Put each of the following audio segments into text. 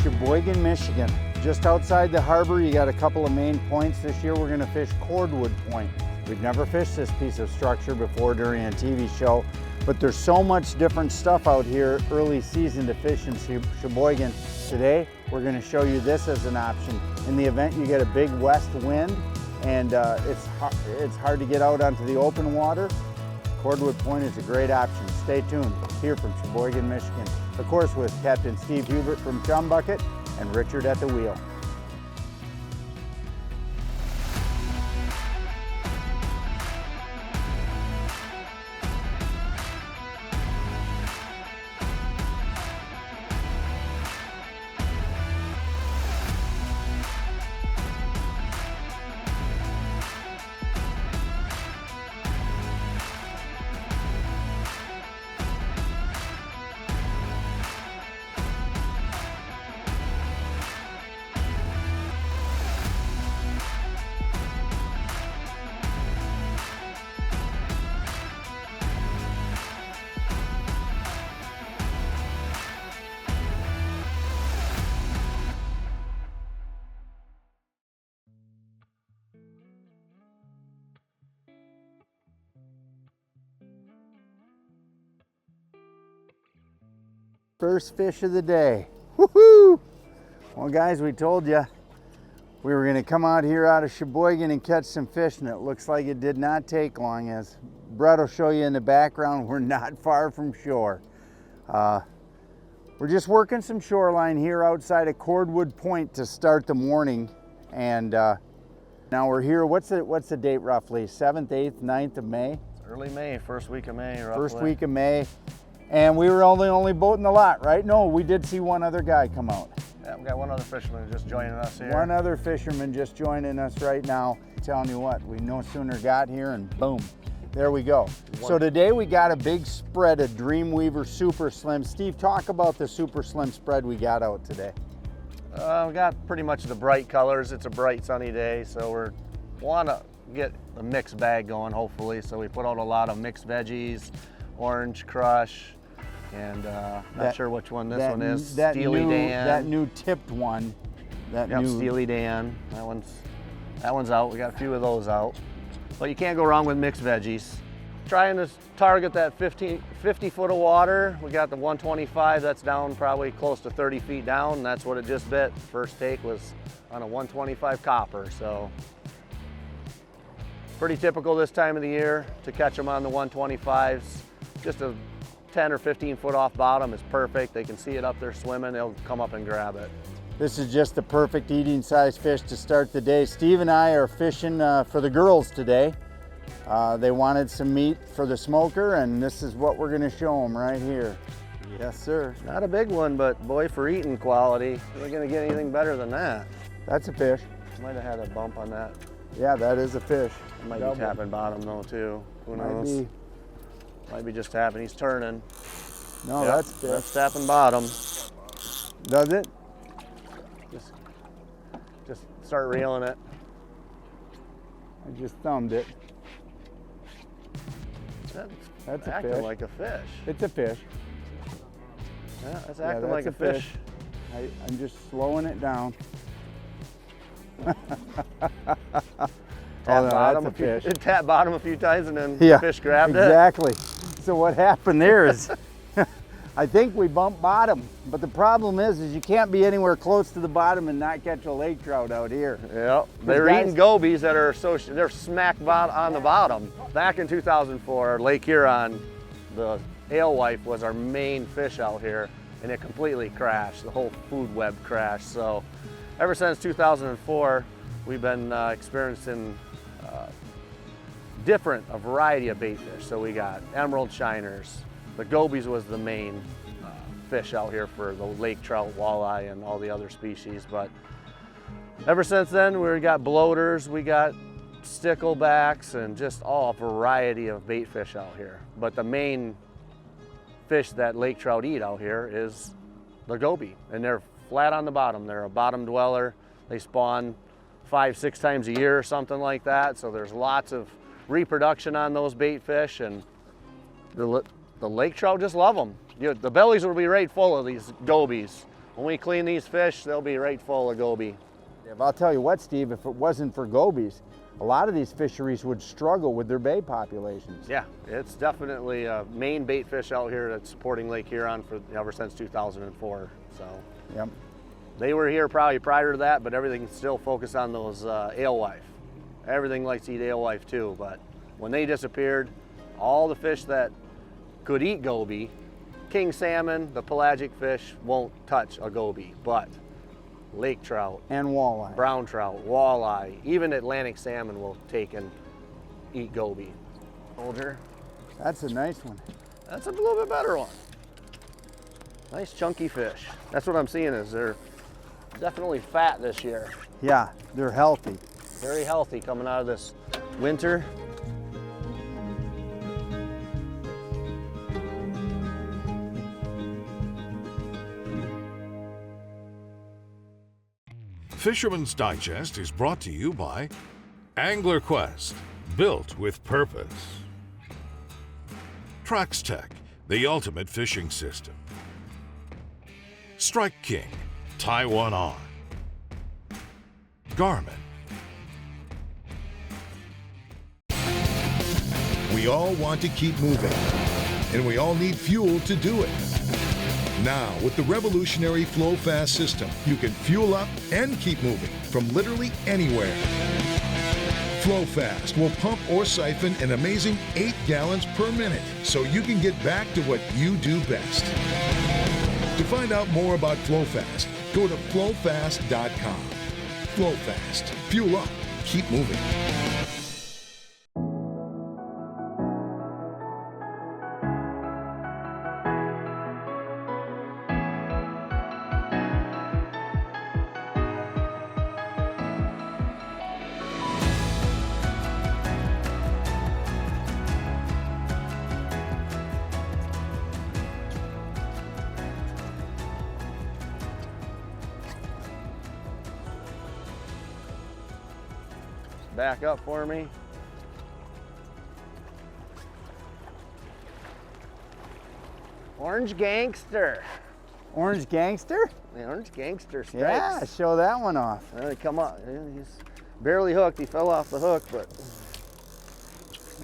Cheboygan, Michigan. Just outside the harbor, you got a couple of main points. This year we're gonna fish Cordwood Point. We've never fished this piece of structure before during a TV show, but there's so much different stuff out here early season to fish in Cheboygan. Today, we're gonna show you this as an option. In the event you get a big west wind and it's hard to get out onto the open water, Cordwood Point is a great option. Stay tuned here from Cheboygan, Michigan. Of course, with Captain Steve Hubert from Chum Bucket and Richard at the wheel. First fish of the day. Woohoo! Well guys, we told you we were gonna come out here out of Cheboygan and catch some fish, and it looks like it did not take long. As Brett will show you in the background, we're not far from shore. We're just working some shoreline here outside of Cordwood Point to start the morning, and now we're here. What's the date roughly? 7th, 8th, 9th of May? It's early May, first week of May roughly. First week of May. And we were the only boat in the lot, right? No, we did see one other guy come out. Yeah, we got one other fisherman just joining us here. One other fisherman just joining us right now. Telling you what, we no sooner got here and boom, there we go. So today we got a big spread of Dreamweaver Super Slim. Steve, talk about the Super Slim spread we got out today. We got pretty much the bright colors. It's a bright sunny day, so we want to get the mixed bag going hopefully. So we put out a lot of mixed veggies, orange crush, and not sure which one this one is. Steely Dan. That new tipped one. New Steely Dan. That one's out. We got a few of those out. But you can't go wrong with mixed veggies. Trying to target that 50 foot of water. We got the 125. That's down probably close to 30 feet down. And that's what it just bit. First take was on a 125 copper. So pretty typical this time of the year to catch them on the 125s. Just a 10 or 15 foot off bottom is perfect. They can see it up there swimming, they'll come up and grab it. This is just the perfect eating size fish to start the day. Steve and I are fishing for the girls today. They wanted some meat for the smoker, and this is what we're gonna show them right here. Yes, sir. Not a big one, but boy, for eating quality, you're gonna get anything better than that. That's a fish. Might have had a bump on that. Yeah, that is a fish. It might be tapping bottom though too. Who knows? Might be just tapping. He's turning. No, yep, that's tapping bottom. Does it? Just start reeling it. I just thumbed it. That's a acting fish. like a fish. It's a fish. Yeah, that's acting like a fish. I'm just slowing it down. It tapped bottom a few times and then the fish grabbed it. Exactly. So what happened there is, I think we bumped bottom, but the problem is you can't be anywhere close to the bottom and not catch a lake trout out here. Yep, they're eating gobies that are they're smack on the bottom. Back in 2004, Lake Huron, the alewife was our main fish out here, and it completely crashed. The whole food web crashed. So ever since 2004, we've been experiencing a variety of bait fish. So we got emerald shiners. The gobies was the main fish out here for the lake trout, walleye, and all the other species. But ever since then, we got bloaters, we got sticklebacks, and just all a variety of bait fish out here. But the main fish that lake trout eat out here is the goby, and they're flat on the bottom. They're a bottom dweller. They spawn 5-6 times a year or something like that. So there's lots of reproduction on those bait fish, and the lake trout just love them. The bellies will be right full of these gobies when we clean these fish, they'll be right full of goby. I'll tell you what, Steve, if it wasn't for gobies, a lot of these fisheries would struggle with their bay populations. Yeah, it's definitely a main bait fish out here that's supporting Lake Huron for ever since 2004. So Yep. they were here probably prior to that, but everything's still focused on those alewife. Everything likes to eat alewife too, but when they disappeared, all the fish that could eat goby, king salmon, the pelagic fish, won't touch a goby, but lake trout, And walleye. brown trout, walleye, even Atlantic salmon will take and eat goby. Soldier, That's a nice one. that's a little bit better one. Nice chunky fish. That's what I'm seeing is they're definitely fat this year. Yeah, they're healthy. Very healthy coming out of this winter. Fisherman's Digest is brought to you by Qwest, built with purpose. Traxstech, the ultimate fishing system. Strike King, tie one on. Garmin. We all want to keep moving, and we all need fuel to do it. Now, with the revolutionary FlowFast system, you can fuel up and keep moving from literally anywhere. FlowFast will pump or siphon an amazing 8 gallons per minute, so you can get back to what you do best. To find out more about FlowFast, go to flowfast.com. FlowFast. Fuel up. Keep moving. Back up for me. Orange Gangster. Orange Gangster? The Orange Gangster strikes. Yeah, show that one off. They come up. He's barely hooked. He fell off the hook, but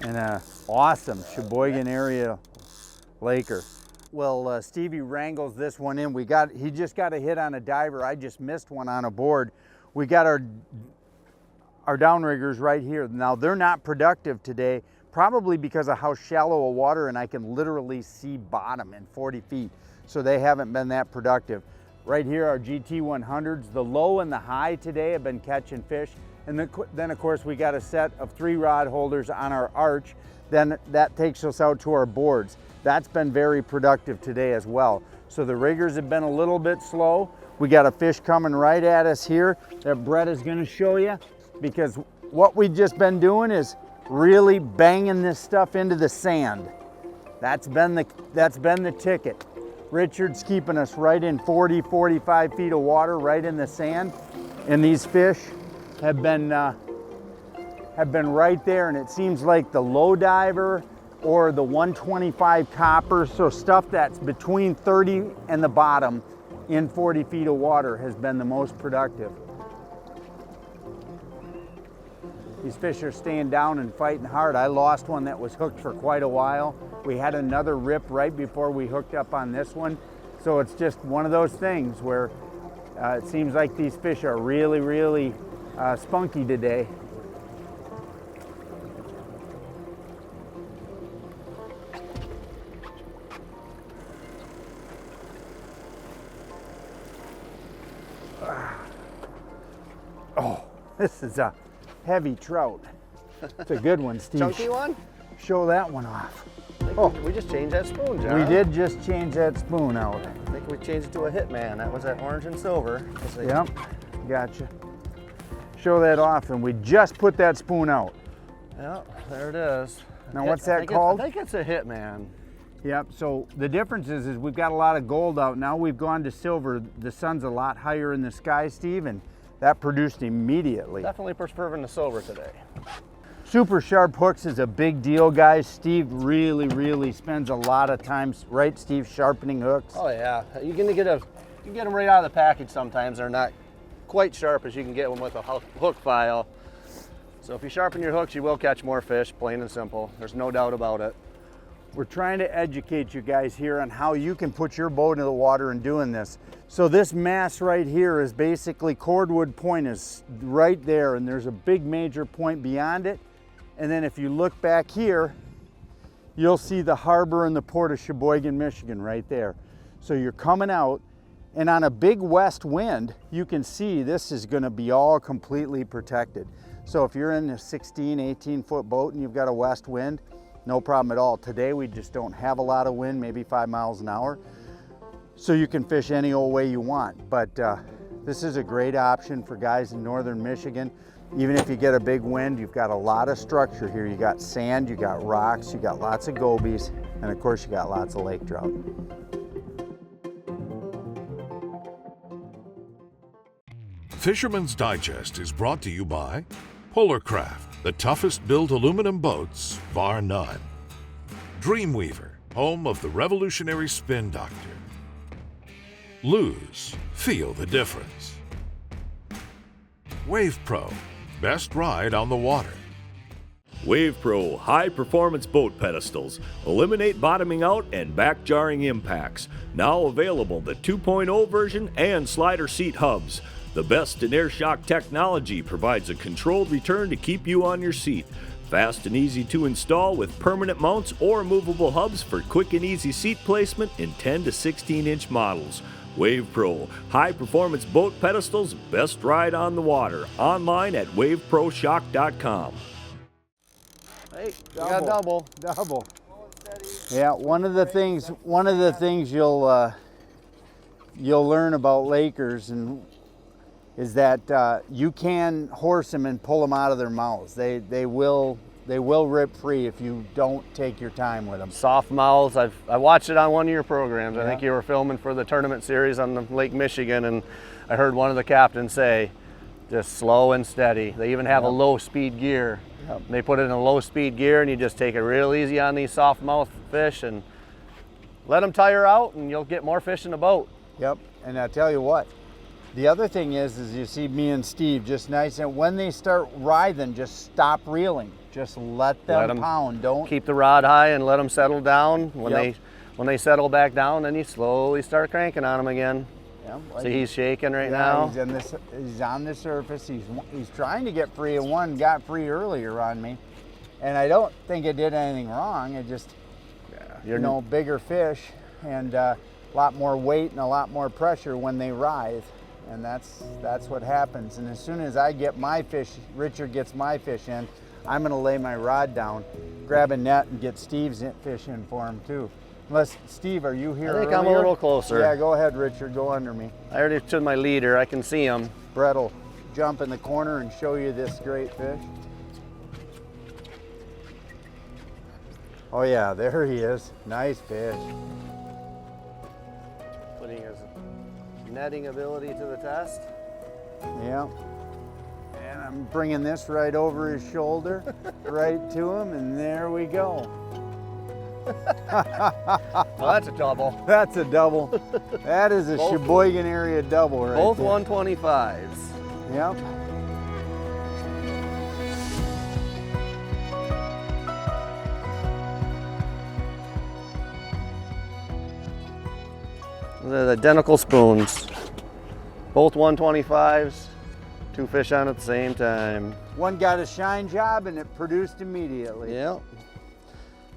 And a awesome Cheboygan area laker. Well, Stevie wrangles this one in. He just got a hit on a diver. I just missed one on a board. We got our downriggers right here. Now they're not productive today, probably because of how shallow a water, and I can literally see bottom in 40 feet. So they haven't been that productive. Right here, our GT100s, the low and the high today have been catching fish. And then of course we got a set of 3 rod holders on our arch. Then that takes us out to our boards. That's been very productive today as well. So the riggers have been a little bit slow. We got a fish coming right at us here that Brett is gonna show you, because what we've just been doing is really banging this stuff into the sand. That's been the ticket. Richard's keeping us right in 40, 45 feet of water, right in the sand. And these fish have been right there, and it seems like the low diver or the 125 copper, so stuff that's between 30 and the bottom in 40 feet of water has been the most productive. These fish are staying down and fighting hard. I lost one that was hooked for quite a while. We had another rip right before we hooked up on this one. So it's just one of those things where it seems like these fish are really, really spunky today. Oh, this is a heavy trout. It's a good one, Steve. chunky one. Show that one off. We just changed that spoon, John. We did just change that spoon out. I think we changed it to a Hitman. That was that orange and silver. Yep, gotcha. Show that off, and we just put that spoon out. Yep, there it is. Now what's that called? I think it's a Hitman. Yep, so the difference is we've got a lot of gold out. Now we've gone to silver. The sun's a lot higher in the sky, Steve, and that produced immediately. Definitely preferring the silver today. Super sharp hooks is a big deal, guys. Steve really, really spends a lot of time, right, Steve, sharpening hooks? Oh yeah, you're gonna get a You can get them right out of the package sometimes. They're not quite sharp as you can get them with a hook file. So if you sharpen your hooks, you will catch more fish, plain and simple. There's no doubt about it. We're trying to educate you guys here on how you can put your boat in the water and doing this. So this mast right here is basically Cordwood Point is right there, and there's a big major point beyond it. And then if you look back here, you'll see the harbor and the port of Cheboygan, Michigan right there. So you're coming out, and on a big west wind, you can see this is going to be all completely protected. So if you're in a 16, 18 foot boat and you've got a west wind, no problem at all. Today we just don't have a lot of wind, maybe 5 miles an hour. So you can fish any old way you want. But this is a great option for guys in northern Michigan. Even if you get a big wind, you've got a lot of structure here. You got sand, you got rocks, you got lots of gobies, and of course you got lots of lake trout. Fisherman's Digest is brought to you by Polarcraft, the toughest built aluminum boats, bar none. Dreamweaver, home of the revolutionary Spin Doctor. Lose, feel the difference. WavePro, best ride on the water. WavePro high-performance boat pedestals eliminate bottoming out and back-jarring impacts. Now available the 2.0 version and slider seat hubs. The best in air shock technology provides a controlled return to keep you on your seat. Fast and easy to install with permanent mounts or movable hubs for quick and easy seat placement in 10 to 16-inch models. WavePro, high-performance boat pedestals, best ride on the water. Online at waveproshock.com. Hey, we got double. Double. Yeah, one of the things you'll learn about Lakers is that you can horse them and pull them out of their mouths. They will rip free if you don't take your time with them. Soft mouths. I watched it on one of your programs. Yeah. I think you were filming for the tournament series on the Lake Michigan, and I heard one of the captains say, just slow and steady. They even have a low speed gear. Yep. They put it in a low speed gear, and you just take it real easy on these soft mouth fish and let them tire out, and you'll get more fish in the boat. Yep, and I tell you what, the other thing is you see me and Steve just nice, and when they start writhing, just stop reeling. Just let them pound. Don't keep the rod high and let them settle down. When Yep. when they settle back down, then you slowly start cranking on them again. Yeah, See, he's shaking right yeah, now. He's on the surface. He's trying to get free, and one got free earlier on me, and I don't think it did anything wrong. It just, bigger fish and a lot more weight and a lot more pressure when they writhe, and that's what happens. And as soon as I get my fish, Richard gets my fish in, I'm going to lay my rod down, grab a net, and get Steve's fish in for him too. Unless, Steve, are you here? I think I'm a little closer. Yeah, go ahead, Richard. Go under me. I already took my leader. I can see him. Brett will jump in the corner and show you this great fish. Oh yeah, there he is. Nice fish. Putting his netting ability to the test. Yeah. And I'm bringing this right over his shoulder, right to him, and there we go. Well, that's a double. That's a double. That is a Both- Cheboygan area double right Both there. 125s. Yep. They're identical spoons. Both 125s. Two fish on at the same time. One got a shine job and it produced immediately. Yeah.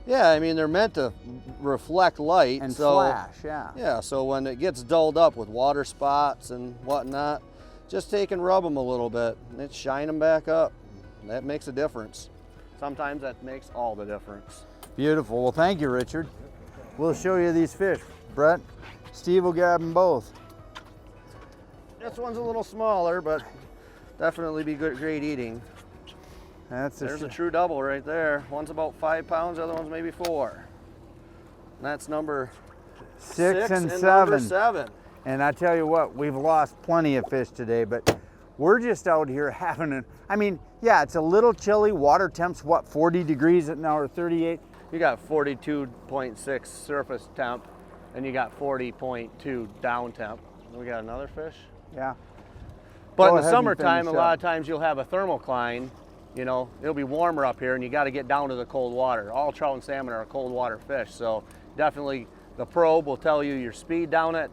Yeah, I mean, they're meant to reflect light. And so, flash, yeah. Yeah, so when it gets dulled up with water spots and whatnot, just take and rub them a little bit and it shine them back up. That makes a difference. Sometimes that makes all the difference. Beautiful. Well, thank you, Richard. We'll show you these fish. Brett, Steve will grab them both. This one's a little smaller, but definitely be great eating. There's a true double right there. One's about 5 pounds, the other one's maybe 4. And that's number 6 and number 7. 7. And I tell you what, we've lost plenty of fish today, but we're just out here having a, I mean, yeah, it's a little chilly. Water temp's what, 40 degrees at now or 38? You got 42.6 surface temp, and you got 40.2 down temp. We got another fish. Yeah. But Go in the ahead and summertime, a finish lot up. of times you'll have a thermocline. You know, it'll be warmer up here and you got to get down to the cold water. All trout and salmon are cold water fish, so definitely the probe will tell you your speed down at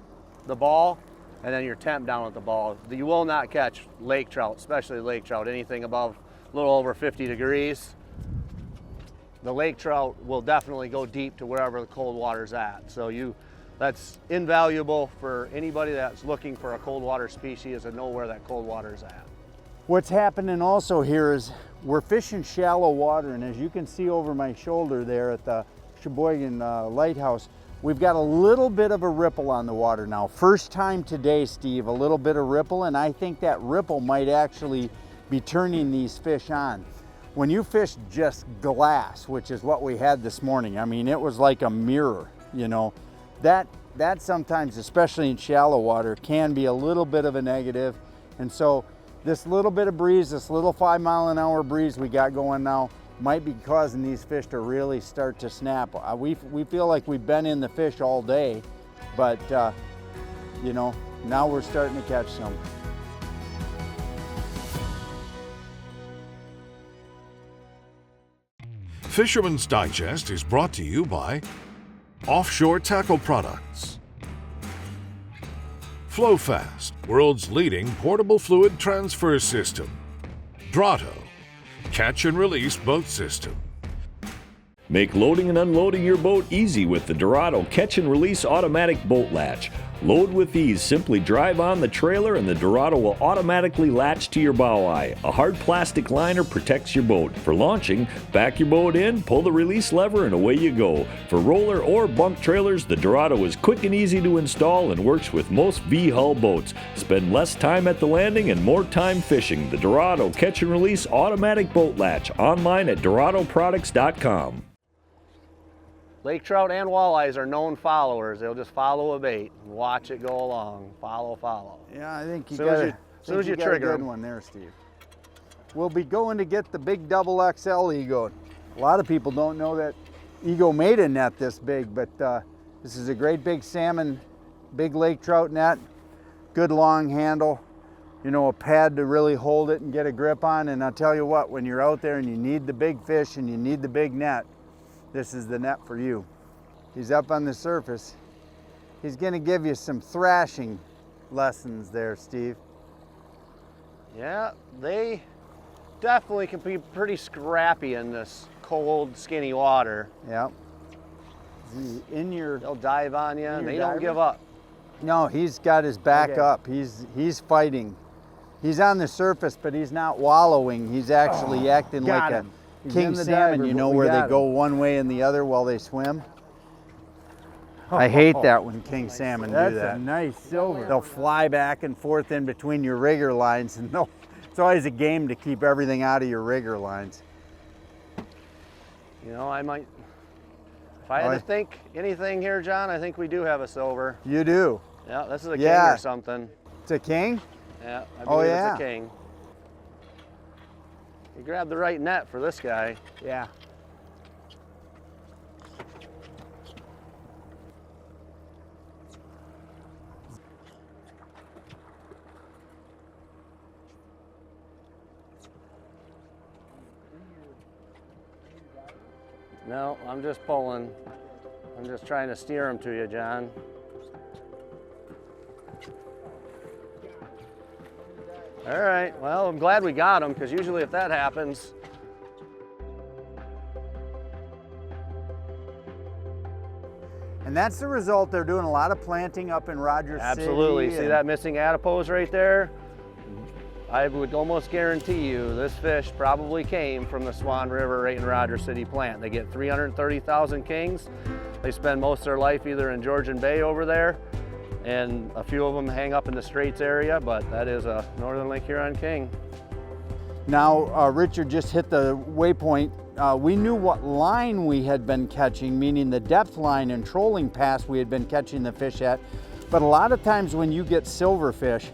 the ball and then your temp down at the ball. You will not catch lake trout, especially lake trout, anything above a little over 50 degrees. The lake trout will definitely go deep to wherever the cold water's at. So that's invaluable for anybody that's looking for a cold water species to know where that cold water's at. What's happening also here is we're fishing shallow water, and as you can see over my shoulder there at the Cheboygan lighthouse, we've got a little bit of a ripple on the water now. First time today, Steve, a little bit of ripple, and I think that ripple might actually be turning these fish on. When you fish just glass, which is what we had this morning, I mean, it was like a mirror, you know, that sometimes, especially in shallow water, can be a little bit of a negative. And so this little bit of breeze, this little 5-mile-an-hour breeze we got going now, might be causing these fish to really start to snap. We feel like we've been in the fish all day, but you know, now we're starting to catch some. Fisherman's Digest is brought to you by Offshore Tackle Products, FlowFast, world's leading portable fluid transfer system, Drotto, catch and release boat system. Make loading and unloading your boat easy with the Drotto Catch and Release Automatic Boat Latch. Load with ease. Simply drive on the trailer and the Drotto will automatically latch to your bow eye. A hard plastic liner protects your boat. For launching, back your boat in, pull the release lever, and away you go. For roller or bunk trailers, the Drotto is quick and easy to install and works with most V-hull boats. Spend less time at the landing and more time fishing. The Drotto Catch and Release Automatic Boat Latch. Online at DrottoProducts.com. Lake trout and walleyes are known followers. They'll just follow a bait and watch it go along. Follow, follow. Yeah, I think you Soon got as you got trigger a good 'em. one there, Steve. We'll be going to get the big double XL Ego. A lot of people don't know that Ego made a net this big, but this is a great big salmon, big lake trout net, good long handle, you know, a pad to really hold it and get a grip on. And I'll tell you what, when you're out there and you need the big fish and you need the big net, this is the net for you. He's up on the surface. He's gonna give you some thrashing lessons there, Steve. Yeah, they definitely can be pretty scrappy in this cold, skinny water. Yep. In your, They'll dive on you and your they don't diver? give up. no, he's got his back Okay. up. He's fighting. He's on the surface, but he's not wallowing. He's actually acting like got a him. king He's in the salmon, diver, you but know, we where got they go him. one way and the other while they swim. I hate that when king salmon do that. That's a nice silver. They'll fly back and forth in between your rigger lines, and it's always a game to keep everything out of your rigger lines. You know, I might, if I had to think anything here, John, I think we do have a silver. You do? Yeah, this is a king Yeah. or something. It's a king? Yeah, I Oh, believe yeah. it's a king. You grabbed the right net for this guy. Yeah. No, I'm just pulling. I'm just trying to steer him to you, John. All right, well, I'm glad we got him, because usually if that happens, And that's the result. They're doing a lot of planting up in Rogers absolutely. City. See and- that missing adipose right there? I would almost guarantee you this fish probably came from the Swan River right in Rogers City plant. They get 330,000 kings. They spend most of their life either in Georgian Bay over there, and a few of them hang up in the Straits area, but that is a Northern Lake Huron king. Now, Richard just hit the waypoint. We knew what line we had been catching, meaning the depth line and trolling pass we had been catching the fish at. But a lot of times when you get silverfish,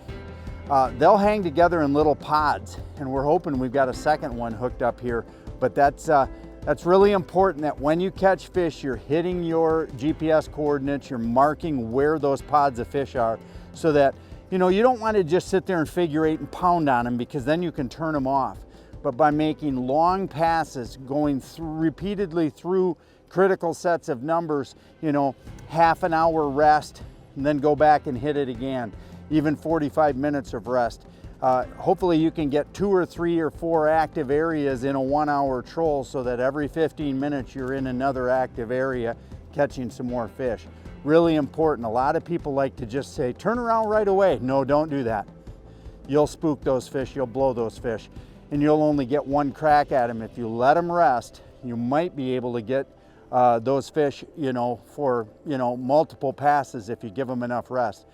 they'll hang together in little pods, and we're hoping we've got a second one hooked up here. But that's That's really important, that when you catch fish, you're hitting your GPS coordinates, you're marking where those pods of fish are, so that, you know, you don't want to just sit there and figure eight and pound on them, because then you can turn them off. But by making long passes, going repeatedly through critical sets of numbers, you know, half an hour rest, and then go back and hit it again, even 45 minutes of rest. Hopefully you can get 2 or 3 or 4 active areas in a 1 hour troll, so that every 15 minutes you're in another active area catching some more fish. Really important. A lot of people like to just say, turn around right away. No, don't do that. You'll spook those fish, you'll blow those fish, and you'll only get one crack at them. If you let them rest, you might be able to get those fish, you know, for, you know, multiple passes if you give them enough rest.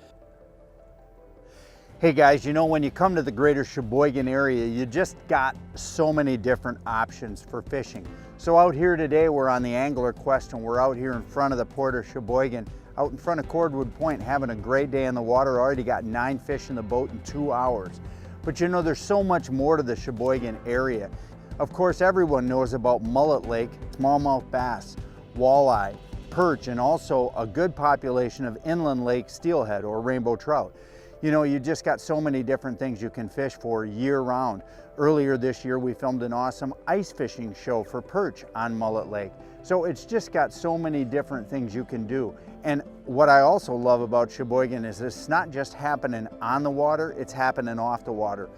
Hey guys, you know, when you come to the greater Cheboygan area, you just got so many different options for fishing. So out here today, we're on the Angler Qwest, and we're out here in front of the port of Cheboygan, out in front of Cordwood Point, having a great day in the water. Already got 9 fish in the boat in 2 hours. But you know, there's so much more to the Cheboygan area. Of course, everyone knows about Mullet Lake, smallmouth bass, walleye, perch, and also a good population of inland lake steelhead or rainbow trout. You know, you just got so many different things you can fish for year-round. Earlier this year, we filmed an awesome ice fishing show for perch on Mullet Lake. So it's just got so many different things you can do. And what I also love about Cheboygan is it's not just happening on the water, it's happening off the water.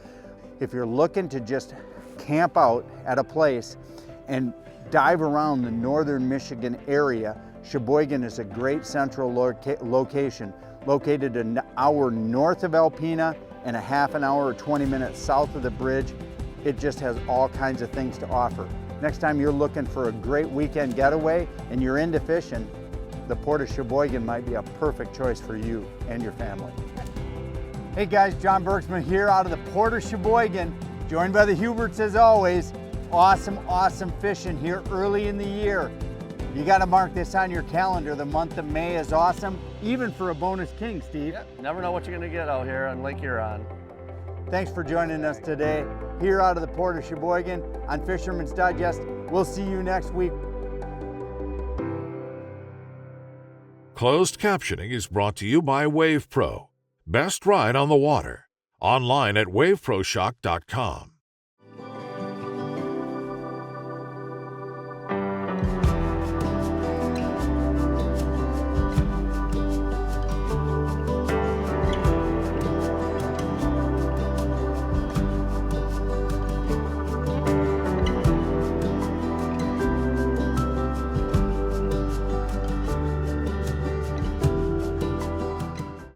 If you're looking to just camp out at a place and dive around the northern Michigan area, Cheboygan is a great central location, located an hour north of Alpena and a half an hour or 20 minutes south of the bridge. It just has all kinds of things to offer. Next time you're looking for a great weekend getaway and you're into fishing, the Port of Cheboygan might be a perfect choice for you and your family. Hey guys, John Bergsman here out of the Port of Cheboygan, joined by the Huberts as always. Awesome fishing here early in the year. You got to mark this on your calendar. The month of May is awesome, even for a bonus king, Steve. Yep. Never know what you're going to get out here on Lake Huron. Thanks for joining us today here out of the Port of Cheboygan on Fisherman's Digest. We'll see you next week. Closed captioning is brought to you by WavePro. Best ride on the water. Online at waveproshock.com.